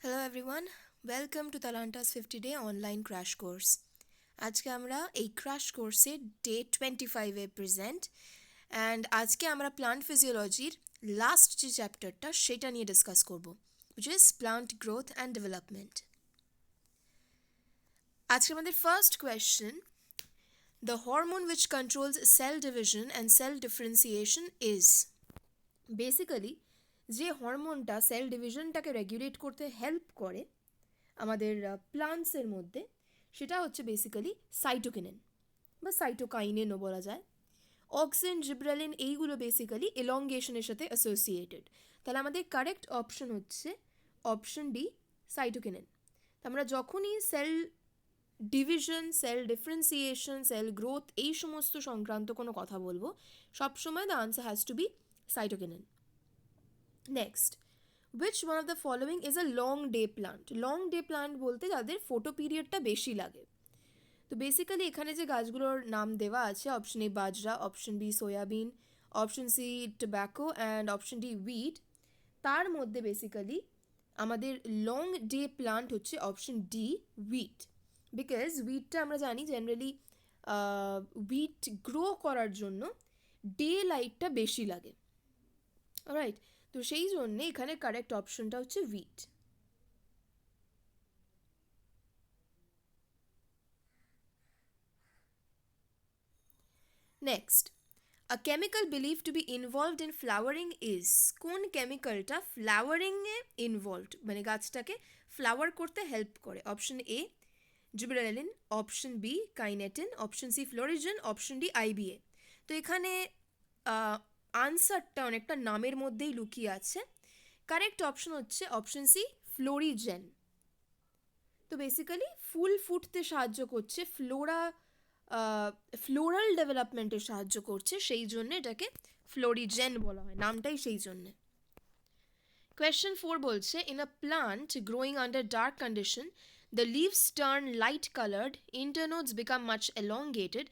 Hello everyone, welcome to Talanta's 50-day online crash course. আজকে আমরা এই ক্র্যাশ কোর্সে ডে 25-এ প্রেজেন্ট অ্যান্ড আজকে আমরা প্লান্ট ফিজিওলজির লাস্ট যে চ্যাপ্টারটা সেটা নিয়ে ডিসকাস করব, which is plant growth and development. আজকে আমাদের first question, the hormone which controls cell division and cell differentiation is. Basically যে হরমোনটা সেল ডিভিশনটাকে রেগুলেট করতে হেল্প করে আমাদের প্লান্টসের মধ্যে, সেটা হচ্ছে বেসিক্যালি সাইটোকিনিন বা সাইটোকাইনিনও বলা যায়। অক্সিন, জিব্রালিন এইগুলো বেসিক্যালি এলংগেশনের সাথে অ্যাসোসিয়েটেড। তাহলে আমাদের কারেক্ট অপশন হচ্ছে অপশন ডি, সাইটোকিনিন। আমরা যখনই cell division, cell differentiation, cell growth এই সমস্ত সংক্রান্ত কোনো কথা বলবো, সবসময় the answer has to be cytokinin. Next, which one of the following is a long day plant? Long day plant বলতে যাদের ফটো পিরিয়ডটা বেশি লাগে। তো বেসিক্যালি এখানে যে গাছগুলোর নাম দেওয়া আছে, option A bajra, option B soybean, option C tobacco and option D wheat, তার মধ্যে বেসিক্যালি আমাদের লং ডে প্লান্ট হচ্ছে অপশন ডি উইট। বিকজ উইটটা আমরা জানি জেনারেলি উইট গ্রো করার জন্য ডে লাইটটা বেশি লাগে, রাইট? তো সেই জন্যে এখানে কারেক্ট অপশনটা হচ্ছে wheat. Next, a chemical believe to be involved in flowering is. কোন কেমিক্যালটা ফ্লাওয়ারিংয়ে ইনভলভড, মানে গাছটাকে ফ্লাওয়ার করতে হেল্প করে? Option A gibberellin, option B kinetin, option C florigen, option D IBA. তো এখানে আনসারটা অনেকটা নামের মধ্যেই লুকিয়ে আছে। কারেক্ট অপশন হচ্ছে অপশন সি ফ্লোরিজেন। তো বেসিক্যালি ফুল ফুটতে সাহায্য করছে, ফ্লোরাল ডেভেলপমেন্টে সাহায্য করছে, সেই জন্য এটাকে ফ্লোরিজেন বলা হয়, নামটাই সেই জন্যে। কোয়েশ্চেন 4 বলছে, in a plant growing under dark condition the leaves turn light colored, internodes become much elongated,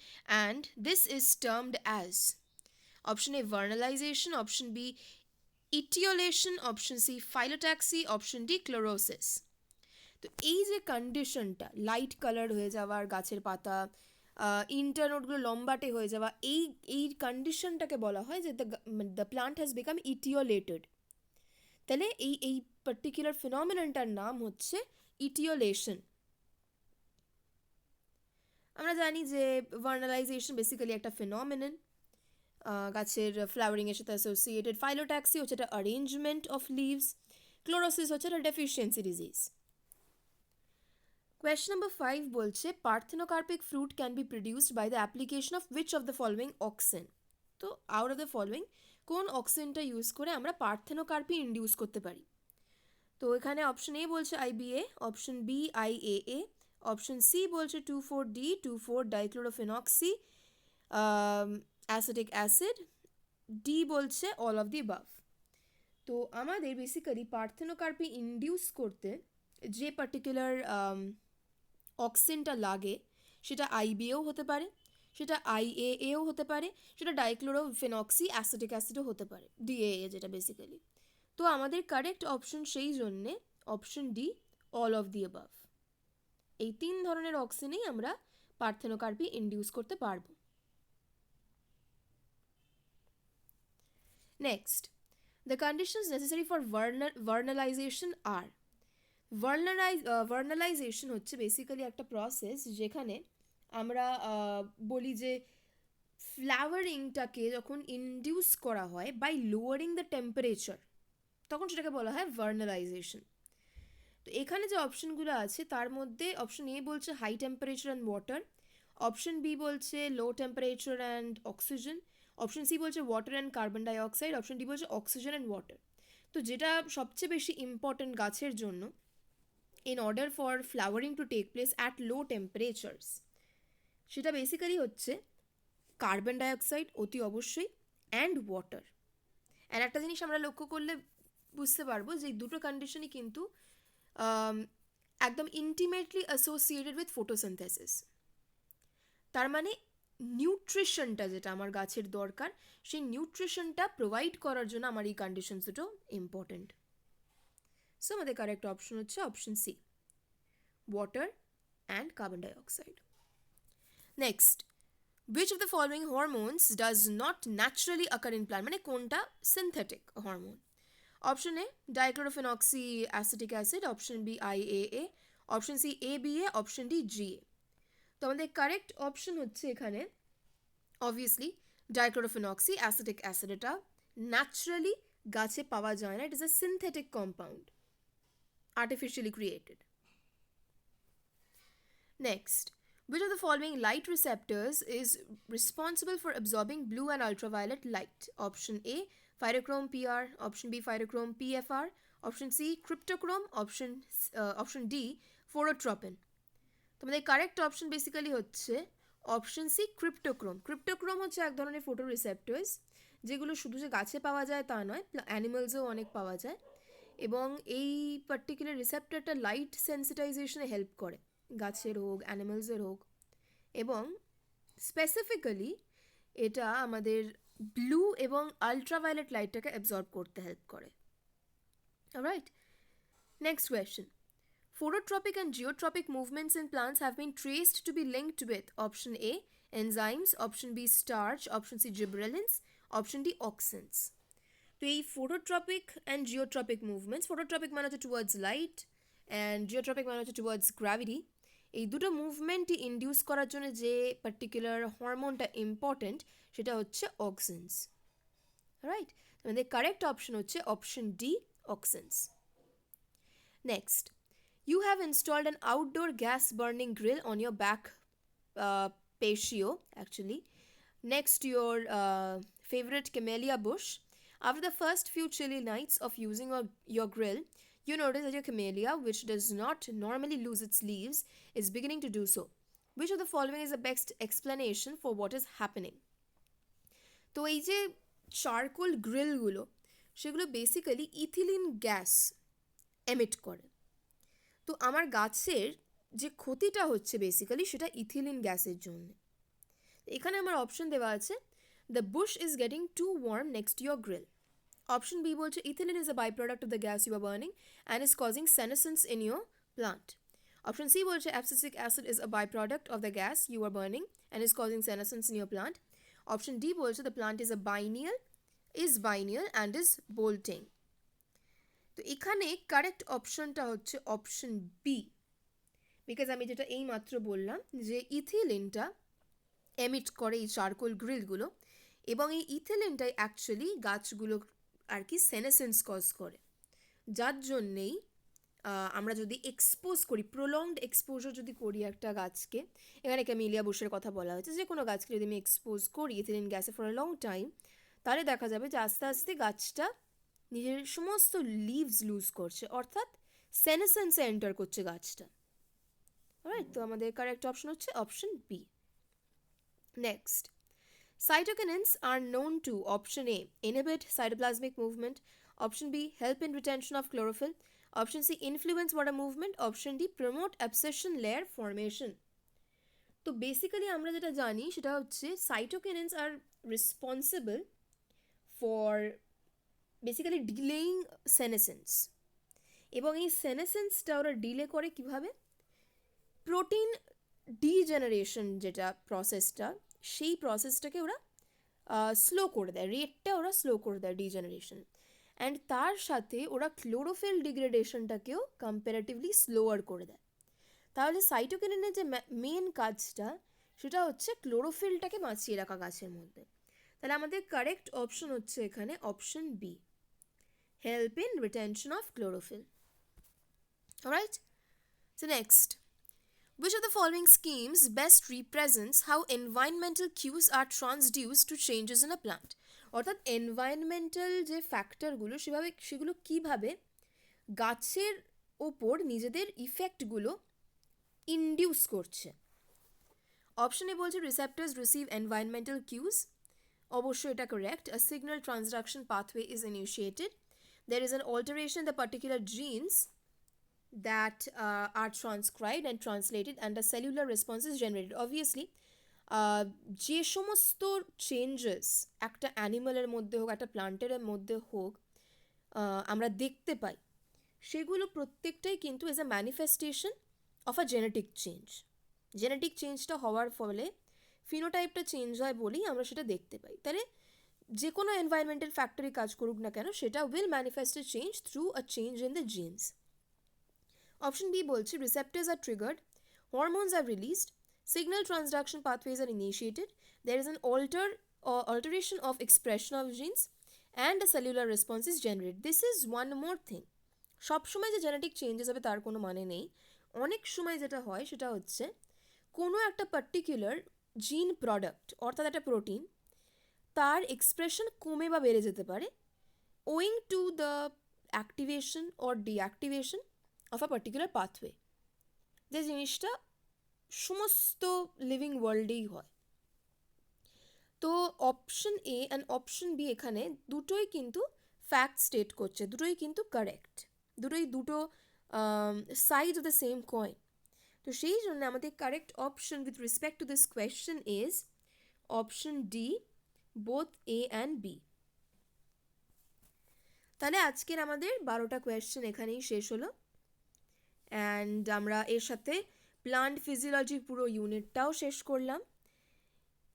and this is termed as. Option A vernalization, option B etiolation, option C phylotaxy, option D chlorosis. তো এই যে কন্ডিশনটা, light colour হয়ে যাওয়ার গাছের পাতা, ইন্টারনোডগুলো লম্বাটে হয়ে যাওয়া, এই কন্ডিশনটাকে বলা হয় যে দ্য প্লান্ট হ্যাজ বিকাম ইটিওলেটেড। তাহলে এই পার্টিকুলার ফিনোমিনানটার নাম হচ্ছে ইটিওলেশন। আমরা জানি যে ভার্নালাইজেশন বেসিক্যালি একটা ফিনোমিনান, গাছের ফ্লাওয়ারিংয়ের সাথে অ্যাসোসিয়েটেড। ফাইলোট্যাক্সি হচ্ছে একটা অ্যারেঞ্জমেন্ট অফ লিভস। ক্লোরোসিস হচ্ছে একটা ডেফিসিয়েন্সি ডিজিজ। Question number 5 বলছে, parthenocarpic fruit can be produced by the application of which of the following auxin? তো out of the following কোন অক্সিনটা ইউজ করে আমরা পার্থেনোকার্পি ইন্ডিউস করতে পারি? তো এখানে অপশন এ বলছে IBA, option B IAA, option C বলছে 2,4-D two four dichlorophenoxy acetic acid, D বলছে অল অফ দি অ্যাবাভ। তো আমাদের বেসিক্যালি পার্থেনোকার্পি ইন্ডিউস করতে যে পার্টিকুলার অক্সিনটা লাগে সেটা আইবিএও হতে পারে, সেটা আইএএও হতে পারে, সেটা ডাইক্লোরোফেনক্সি অ্যাসিটিক অ্যাসিডও হতে পারে, ডিএএ যেটা বেসিক্যালি। তো আমাদের কারেক্ট অপশন সেই জন্যে option D all of the above. এই 3 ধরনের অক্সিনেই আমরা পার্থেনোকার্পি ইন্ডিউস করতে পারবো। Next, the conditions necessary for vernalization are. Vernalization হচ্ছে বেসিক্যালি একটা প্রসেস যেখানে আমরা বলি যে ফ্লাওয়ারিংটাকে যখন ইন্ডিউস করা হয় বাই লোয়ারিং দ্য টেম্পারেচার, তখন সেটাকে বলা হয় ভার্নালাইজেশন। তো এখানে যে অপশনগুলো আছে তার মধ্যে অপশন এ বলছে high temperature and water, option B বলছে low temperature and oxygen, option C বলছে water and carbon dioxide, option D বলছে অক্সিজেন অ্যান্ড ওয়াটার। তো যেটা সবচেয়ে বেশি ইম্পর্টেন্ট গাছের জন্য, in order for flowering to take place at low temperatures, সেটা বেসিক্যালি হচ্ছে কার্বন ডাইঅক্সাইড অতি অবশ্যই অ্যান্ড ওয়াটার। অ্যান্ড একটা জিনিস আমরা লক্ষ্য করলে বুঝতে পারবো যে এই দুটো কন্ডিশনই কিন্তু একদম ইন্টিমেটলি অ্যাসোসিয়েটেড উইথ ফটোসিনথেসিস। তার মানে নিউট্রিশনটা যেটা আমার গাছের দরকার, সেই নিউট্রিশনটা প্রোভাইড করার জন্য আমার এই কন্ডিশনস দুটো ইম্পর্টেন্ট। সো আমাদের কারেক্ট অপশন হচ্ছে option C, water and carbon dioxide. Next, which of the following hormones does not naturally occur in plant, মানে কোনটা synthetic hormone? Option A dichlorophenoxy acetic acid, option B IAA, option C ABA, option D GA। তো আমাদের correct option হচ্ছে এখানে obviously dichlorophenoxy acetic acid. এটা naturally গাছে পাওয়া যায় না, it is a synthetic compound, artificially created. Next, which of the following light receptors is responsible for absorbing blue and ultraviolet light? Option A pyrochrome PR, option B pyrochrome PFR, option C cryptochrome, option D phototropin। তোমাদের correct option basically হচ্ছে option C ক্রিপ্টোক্রোম। ক্রিপ্টোক্রোম হচ্ছে এক ধরনের photo রিসেপ্টরস যেগুলো শুধু যে গাছে পাওয়া যায় তা নয়, অ্যানিমালসেও অনেক পাওয়া যায়, এবং এই পার্টিকুলার রিসেপ্টরটা লাইট সেন্সিটাইজেশনে হেল্প করে, গাছের হোক অ্যানিমালসের হোক, এবং স্পেসিফিক্যালি এটা আমাদের ব্লু এবং আলট্রাভায়োলেট লাইটটাকে অ্যাবজর্ব করতে হেল্প করে। Alright, next question, phototropic and geotropic movements in plants have been traced to be linked with option A enzymes, option B starch, option C gibberellins, option D auxins। তো এই phototropic and geotropic movements, phototropic মানে হচ্ছে towards light and geotropic মানে হচ্ছে towards gravity, এই দুটো মুভমেন্টই induce করার জন্য যে পার্টিকুলার হরমোনটা ইম্পর্টেন্ট সেটা হচ্ছে অক্সিনস। রাইট, আমাদের কারেক্ট অপশন হচ্ছে option D auxins. Next, you have installed an outdoor gas burning grill on your back patio, actually, next to your favorite camellia bush. After the first few chilly nights of using your grill, you notice that your camellia, which does not normally lose its leaves, is beginning to do so. Which of the following is the best explanation for what is happening? তো এই যে charcoal গ্রিলগুলো, সেগুলো basically ethylene gas emit করে। তো আমার গাছের যে ক্ষতিটা হচ্ছে বেসিক্যালি সেটা ইথিলিন গ্যাসের জন্য। এখানে আমার অপশন দেওয়া আছে, the bush is getting too warm next to your grill. Option B বলছে ethylene is a by product of the gas you are burning and is causing senescence in your plant. Option C বলছে abscisic acid is a by product of the gas you are burning and is causing senescence in your plant. Option D বলছে the plant is biennial and is bolting. তো এখানে correct অপশনটা হচ্ছে option B, because আমি যেটা এই মাত্র বললাম যে ইথিলিনটা এমিট করে এই চারকোল গ্রিলগুলো, এবং এই ইথিলিনটাই অ্যাকচুয়ালি গাছগুলো আর কি সেনেসেন্স কজ করে, যার জন্যেই আমরা যদি এক্সপোজ করি, প্রলংড এক্সপোজার যদি করি একটা গাছকে, এখানে ক্যামেলিয়া বুশের কথা বলা হয়েছে, যে কোনো গাছকে যদি আমি এক্সপোজ করি ইথিলিন গ্যাসে ফর আ লং টাইম, তাহলে দেখা যাবে যে আস্তে আস্তে গাছটা নিজের সমস্ত লিভস লুজ করছে, অর্থাৎ সেনেসেন্সে এন্টার করছে গাছটা। রাইট, তো আমাদের কারেক্ট অপশন হচ্ছে option B. Next, cytokinins are known to option A inhibit cytoplasmic movement, option B help in retention of chlorophyll, option C influence water movement, option D promote abscission layer formation। তো basically আমরা যেটা জানি সেটা হচ্ছে cytokinins are responsible for basically delaying senescence, এবং এই সেনেসেন্সটা ওরা delay করে কিভাবে, প্রোটিন ডিজেনারেশন যেটা প্রসেসটা, সেই প্রসেসটাকে ওরা স্লো করে দেয়, রেটটা ওরা স্লো করে দেয় ডিজেনারেশন, অ্যান্ড তার সাথে ওরা ক্লোরোফিল ডিগ্রেডেশনটাকেও কম্পারেটিভলি স্লোয়ার করে দেয়। তাহলে সাইটোকিনিনের যে মেন কাজটা সেটা হচ্ছে ক্লোরোফিলটাকে বাঁচিয়ে রাখা গাছের মধ্যে। তাহলে আমাদের কারেক্ট অপশন হচ্ছে এখানে option B, help in retention of chlorophyll. Alright, so next, which of the following schemes best represents how environmental cues are transduced to changes in a plant? অর্থাৎ এনভায়রনমেন্টাল যে ফ্যাক্টরগুলো সেগুলো কীভাবে গাছের ওপর নিজেদের ইফেক্টগুলো ইন্ডিউস করছে। অপশন এ বলছে রিসেপ্টর্স receive environmental কিউজ, অবশ্যই এটা correct, a signal transduction pathway is initiated, there is an alteration in the particular genes that are transcribed and translated and a cellular response is generated. Obviously যে সমস্ত changes একটা অ্যানিমালের মধ্যে হোক, একটা প্লান্টের মধ্যে হোক আমরা দেখতে পাই, সেগুলো প্রত্যেকটাই কিন্তু is a manifestation of a genetic change. Genetic চেঞ্জটা হওয়ার ফলে ফিনোটাইপটা চেঞ্জ হয় বলেই আমরা সেটা দেখতে পাই। তাহলে যে কোনো এনভায়রনমেন্টাল ফ্যাক্টরই কাজ করুক না কেন, সেটা will manifest a change through a change in the genes. Option B বলছে receptors are triggered, hormones are released, signal transduction pathways are initiated, there is an alteration of expression of genes and a cellular response is generated. This is one more thing. সবসময় যে genetic changes হবে তার কোনো মানে নেই। অনেক সময় যেটা হয় সেটা হচ্ছে কোনো একটা পার্টিকুলার জিন প্রোডাক্ট অর্থাৎ একটা প্রোটিন, তার এক্সপ্রেশন কমে বা বেড়ে যেতে পারে owing to the activation or deactivation of a particular pathway, যে জিনিসটা সমস্ত লিভিং ওয়ার্ল্ডেই হয়। তো option A and option B এখানে দুটোই কিন্তু ফ্যাক্ট স্টেট করছে, দুটোই কিন্তু কারেক্ট, দুটো side of the same coin. তো সেই জন্য আমাদের correct option with respect to this question is option D, both A and B. তাহলে আজকের আমাদের 12টা কোয়েশ্চেন এখানেই শেষ হলো, অ্যান্ড আমরা এর সাথে প্লান্ট ফিজিওলজি পুরো ইউনিটটাও শেষ করলাম।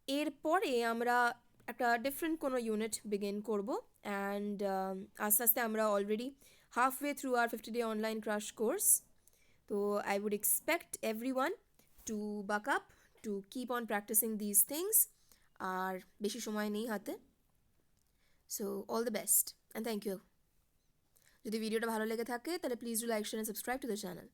এরপরে আমরা একটা ডিফারেন্ট কোনো ইউনিট বিগিন করব, অ্যান্ড আস্তে আস্তে আমরা already halfway through our 50-day online crash course. তো I would expect everyone to buck up, to keep on practicing these things. আর বেশি সময় নেই হাতে। So all the best and thank you. যদি ভিডিওটা ভালো লেগে থাকে তাহলে please do like, share and subscribe to the channel.